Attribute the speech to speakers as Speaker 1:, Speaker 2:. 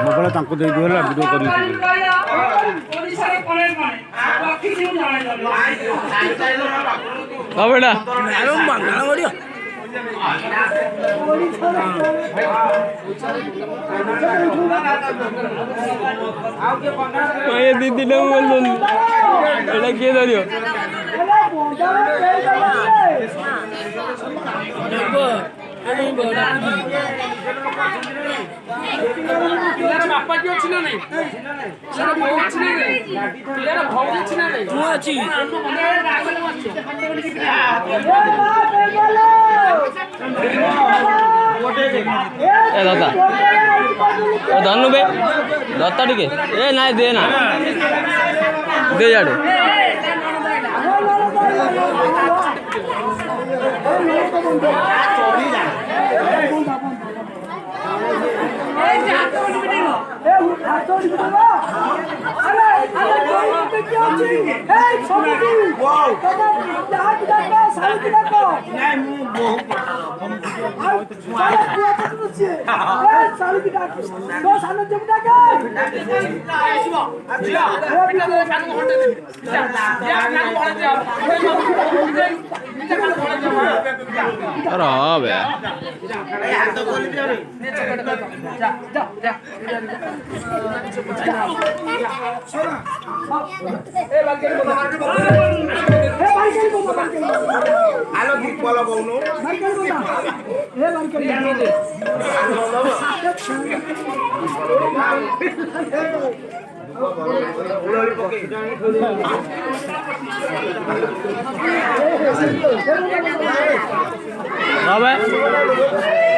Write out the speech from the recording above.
Speaker 1: mobile तांको दे दियो video करी हां बेटा ये दीदी ने बोल एटा के धरियो
Speaker 2: बापा की अच्छी ना नहीं अच्छी नहीं भाव अच्छी ना नहीं अच्छी
Speaker 1: ए दादा ए धनु बे दत्ता टिके ए नाय दे ना दे याडे खराब है
Speaker 3: आलो दीप वाला बोनो
Speaker 1: अब